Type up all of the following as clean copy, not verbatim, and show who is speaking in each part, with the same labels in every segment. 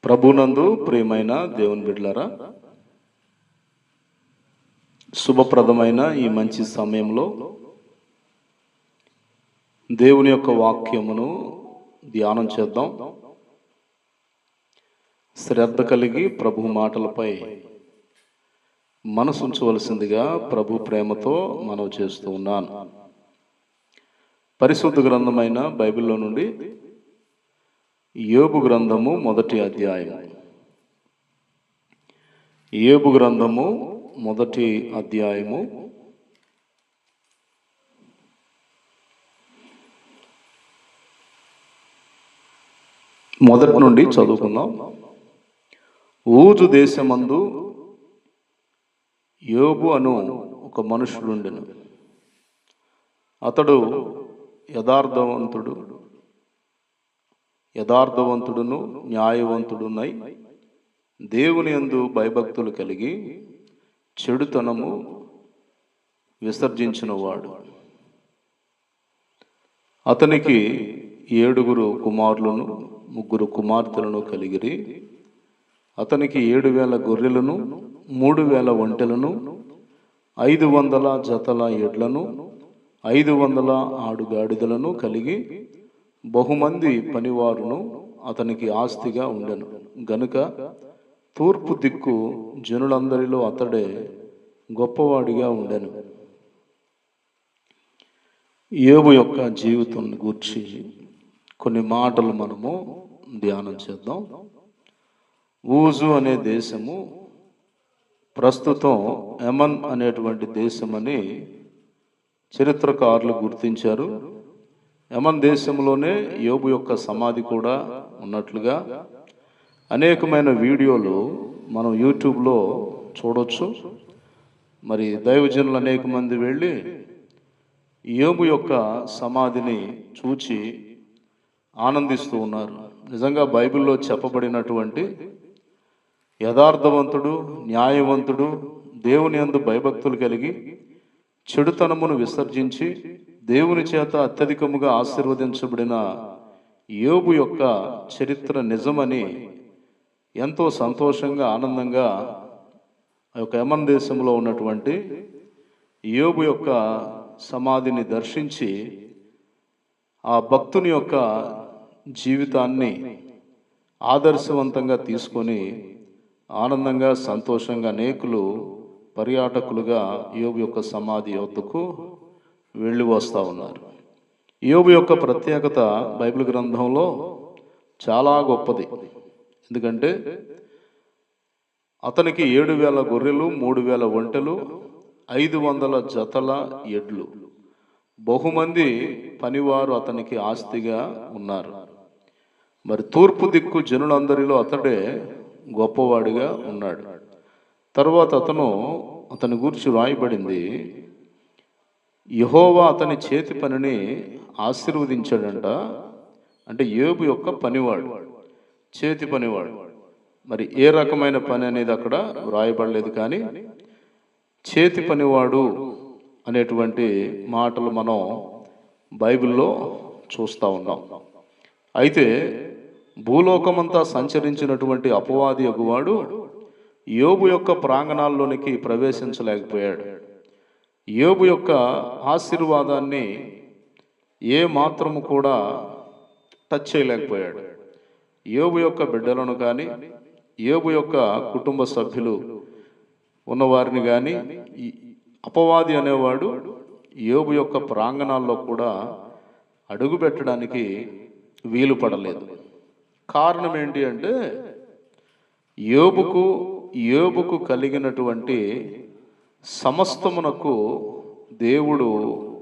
Speaker 1: ప్రభునందు ప్రియమైన దేవుని బిడ్డలారా, శుభప్రదమైన ఈ మంచి సమయంలో దేవుని యొక్క వాక్యమును ధ్యానం చేద్దాం. శ్రద్ధ కలిగి ప్రభు మాటలపై మనసు ఉంచవలసిందిగా ప్రభు ప్రేమతో మనవి చేస్తూ ఉన్నాను. పరిశుద్ధ గ్రంథమైన బైబిల్లో నుండి యోబు గ్రంథము మొదటి అధ్యాయం. యోబు గ్రంథము మొదటి అధ్యాయము మొదటి నుండి చదువుకుందాం. ఊజు దేశమందు యోబు అను ఒక మనుషుడుండెను. అతడు యథార్థవంతుడును న్యాయవంతుడునై దేవుని యందు భయభక్తులు కలిగి చెడుతనము విసర్జించినవాడు. అతనికి 7 కుమారులను 3 కుమార్తెలను కలిగిరి. అతనికి 7,000 గొర్రెలను 3,000 ఒంటెలను 500 జతల ఎడ్లను 500 ఆడుగాడిదలను కలిగి బహుమంది పనివారును అతనికి ఆస్తిగా ఉండెను గనుక తూర్పు దిక్కు జనులందరిలో అతడే గొప్పవాడిగా ఉండెను. యోబు యొక్క జీవితం గూర్చి కొన్ని మాటలు మనము ధ్యానం చేద్దాం. ఊజు అనే దేశము ప్రస్తుతం యమన్ అనేటువంటి దేశమని చరిత్రకారులు గుర్తించారు. యమన్ దేశంలోనే యోబు యొక్క సమాధి కూడా ఉన్నట్లుగా అనేకమైన వీడియోలు మనం యూట్యూబ్లో చూడవచ్చు. మరి దైవజనులు అనేక మంది వెళ్ళి యోబు యొక్క సమాధిని చూచి ఆనందిస్తూ ఉన్నారు. నిజంగా బైబిల్లో చెప్పబడినటువంటి యథార్థవంతుడు, న్యాయవంతుడు, దేవుని యందు భయభక్తులు కలిగి చెడుతనమును విసర్జించి దేవుని చేత అత్యధికముగా ఆశీర్వదించబడిన యోబు యొక్క చరిత్ర నిజమని ఎంతో సంతోషంగా, ఆనందంగా ఆ యొక్క యమన్ దేశంలో ఉన్నటువంటి యోబు యొక్క సమాధిని దర్శించి ఆ భక్తుని యొక్క జీవితాన్ని ఆదర్శవంతంగా తీసుకొని ఆనందంగా, సంతోషంగా అనేకులు పర్యాటకులుగా యోబు యొక్క సమాధి వద్దకు వెళ్ళి వస్తూ ఉన్నారు. యోబు యొక్క ప్రత్యేకత బైబిల్ గ్రంథంలో చాలా గొప్పది. ఎందుకంటే అతనికి 7,000 గొర్రెలు 3,000 ఒంటెలు 500 జతల ఎడ్లు బహుమంది పనివారు అతనికి ఆస్తిగా ఉన్నారు. మరి తూర్పు దిక్కు జనులందరిలో అతడే గొప్పవాడిగా ఉన్నాడు. తర్వాత అతని గురించి రాయబడింది, యెహోవా అతని చేతి పనిని ఆశీర్వదించాడంట. అంటే యోబు యొక్క పనివాడు, చేతి పనివాడు. మరి ఏ రకమైన పని అనేది అక్కడ వ్రాయబడలేదు, కానీ చేతి పనివాడు అనేటువంటి మాటలు మనం బైబిల్లో చూస్తూ ఉన్నాం. అయితే భూలోకమంతా సంచరించినటువంటి అపవాది యొగువాడు యోబు యొక్క ప్రాంగణాల్లోనికి ప్రవేశించలేకపోయాడు. యోబు యొక్క ఆశీర్వాదాన్ని ఏ మాత్రము కూడా టచ్ చేయలేకపోయాడు. యోబు యొక్క బిడ్డలను కానీ, యోబు యొక్క కుటుంబ సభ్యులు ఉన్నవారిని కానీ అపవాది అనేవాడు యోబు యొక్క ప్రాంగణాల్లో కూడా అడుగు పెట్టడానికి వీలు పడలేదు. కారణం ఏంటి అంటే యోబుకు కలిగినటువంటి సమస్తమునకు దేవుడు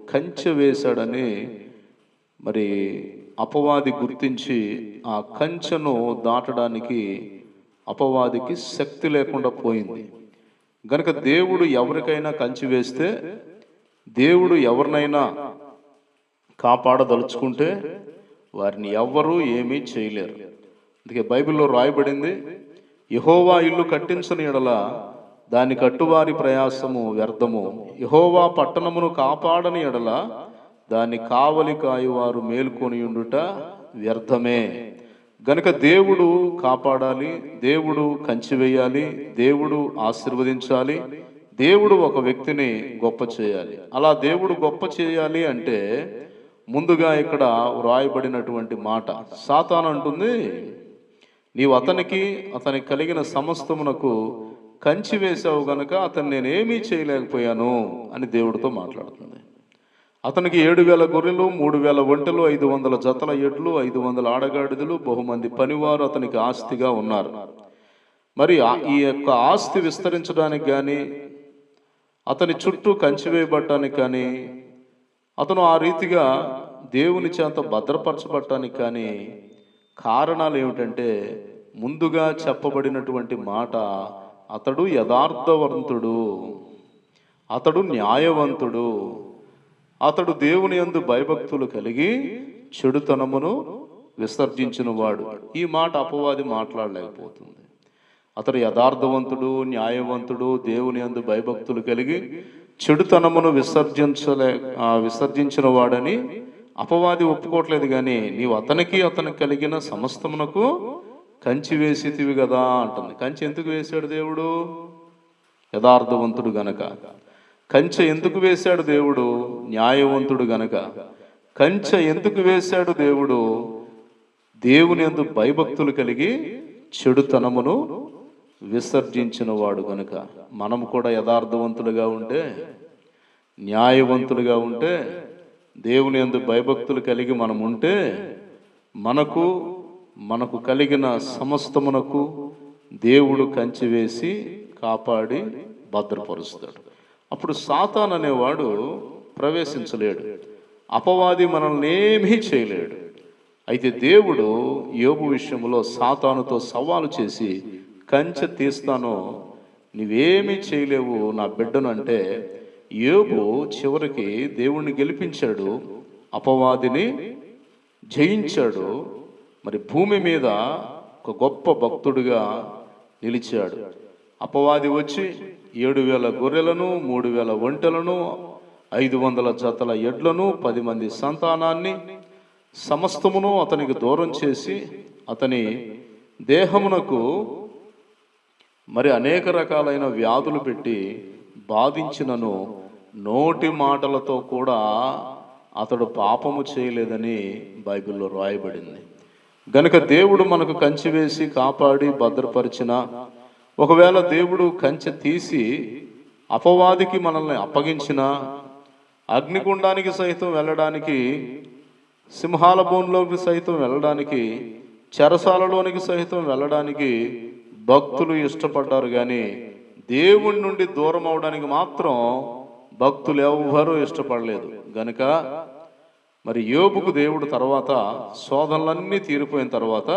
Speaker 1: కంచె వేశాడని మరి అపవాది గుర్తించి ఆ కంచెను దాటడానికి అపవాదికి శక్తి లేకుండా పోయింది. గనుక దేవుడు ఎవరికైనా కంచె వేస్తే, దేవుడు ఎవరినైనా కాపాడదలుచుకుంటే వారిని ఎవ్వరూ ఏమీ చేయలేరు. అందుకే బైబిల్లో రాయబడింది, యెహోవా ఇల్లు కట్టించని ఎడల దాని కట్టువారి ప్రయాసము వ్యర్థము, యెహోవా పట్టణమును కాపాడని ఎడల దాన్ని కావలి కాయువారు మేల్కొని ఉండుట వ్యర్థమే. గనుక దేవుడు కాపాడాలి, దేవుడు కంచి వేయాలి, దేవుడు ఆశీర్వదించాలి, దేవుడు ఒక వ్యక్తిని గొప్ప చేయాలి. అలా దేవుడు గొప్ప చేయాలి అంటే ముందుగా ఇక్కడ వ్రాయబడినటువంటి మాట, సాతాను అంటుంది, నీవు అతనికి కలిగిన సమస్తమునకు కంచి వేసావు గనక అతన్ని నేనేమీ చేయలేకపోయాను అని దేవుడితో మాట్లాడుతుంది. అతనికి 7,000 గొర్రెలు, 3,000 ఒంటెలు, 500 జతల ఎడ్లు, 500 ఆడగాడిదలు, బహుమంది పనివారు అతనికి ఆస్తిగా ఉన్నారు. మరి ఈ యొక్క ఆస్తి విస్తరించడానికి కానీ, అతని చుట్టూ కంచి వేయబడటానికి కానీ, అతను ఆ రీతిగా దేవుని చేత భద్రపరచబడటానికి కానీ కారణాలు ఏమిటంటే, ముందుగా చెప్పబడినటువంటి మాట, అతడు యథార్థవంతుడు, అతడు న్యాయవంతుడు, అతడు దేవుని యందు భయభక్తులు కలిగి చెడుతనమును విసర్జించిన వాడు. ఈ మాట అపవాది మాట్లాడలేకపోతుంది. అతడు యథార్థవంతుడు, న్యాయవంతుడు, దేవుని యందు భయభక్తులు కలిగి చెడుతనమును విసర్జించిన వాడని అపవాది ఒప్పుకోవట్లేదు. కానీ నీవు అతనికి కలిగిన సమస్తమునకు కంచి వేసితివి కదా అంటుంది. కంచి ఎందుకు వేశాడు దేవుడు? యథార్థవంతుడు గనక. కంచె ఎందుకు వేశాడు దేవుడు? న్యాయవంతుడు గనక. కంచె ఎందుకు వేశాడు దేవుడు? దేవుని యందు భయభక్తులు కలిగి చెడుతనమును విసర్జించిన వాడు గనుక. మనం కూడా యథార్థవంతులుగా ఉంటే, న్యాయవంతులుగా ఉంటే, దేవుని యందు భయభక్తులు కలిగి మనం ఉంటే, మనకు కలిగిన సమస్తమునకు దేవుడు కంచె వేసి కాపాడి భద్రపరుస్తాడు. అప్పుడు సాతాన్ అనేవాడు ప్రవేశించలేడు, అపవాది మనల్ని ఏమీ చేయలేడు. అయితే దేవుడు యోబు విషయంలో సాతానుతో సవాలు చేసి, కంచె తీస్తాను, నువ్వేమీ చేయలేవు నా బిడ్డను అంటే, యోబు చివరికి దేవుణ్ణి గెలిపించాడు, అపవాదిని జయించాడు. మరి భూమి మీద ఒక గొప్ప భక్తుడిగా నిలిచాడు. అపవాది వచ్చి 7,000 గొర్రెలను, 3,000 ఒంటెలను, 500 జతల ఎడ్లను, 10 మంది సంతానాన్ని సమస్తమును అతనికి దూరం చేసి, అతని దేహమునకు మరి అనేక రకాలైన వ్యాధులు పెట్టి బాధించినను నోటి మాటలతో కూడా అతడు పాపము చేయలేదని బైబిల్లో రాయబడింది. గనుక దేవుడు మనకు కంచె వేసి కాపాడి భద్రపరిచిన, ఒకవేళ దేవుడు కంచె తీసి అపవాదికి మనల్ని అప్పగించిన, అగ్నిగుండానికి సైతం వెళ్ళడానికి, సింహాల బోన్లోకి సైతం వెళ్ళడానికి, చెరసాలలోనికి సైతం వెళ్ళడానికి భక్తులు ఇష్టపడ్డారు. కానీ దేవుడి నుండి దూరం అవడానికి మాత్రం భక్తులు ఎవ్వరూ ఇష్టపడలేదు. గనుక మరి యోబుకు దేవుడు తర్వాత శోధనలన్నీ తీరిపోయిన తర్వాత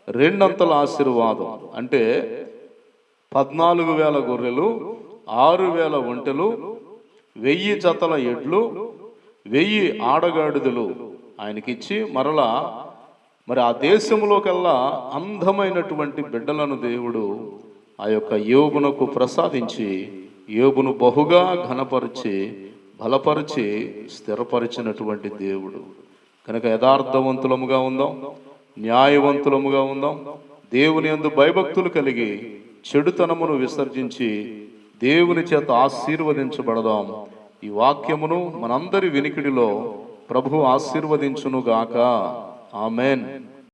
Speaker 1: 2 అంతల ఆశీర్వాదం అంటే 14,000 గొర్రెలు, 6,000 ఒంటెలు, 1000 జతల ఎడ్లు, 1000 ఆడగాడిదలు ఆయనకిచ్చి, మరలా మరి ఆ దేశంలోకెల్లా అందమైనటువంటి బిడ్డలను దేవుడు ఆ యొక్క యోబునకు ప్రసాదించి, యోబును బహుగా ఘనపరిచి బలపరిచి స్థిరపరిచినటువంటి దేవుడు. కనుక యథార్థవంతులముగా ఉందాం, న్యాయవంతులముగా ఉందాం, దేవుని యందు భయభక్తులు కలిగి చెడుతనమును విసర్జించి దేవుని చేత ఆశీర్వదించబడదాం. ఈ వాక్యమును మనందరి వినికిడిలో ప్రభు ఆశీర్వదించునుగాక. ఆమెన్.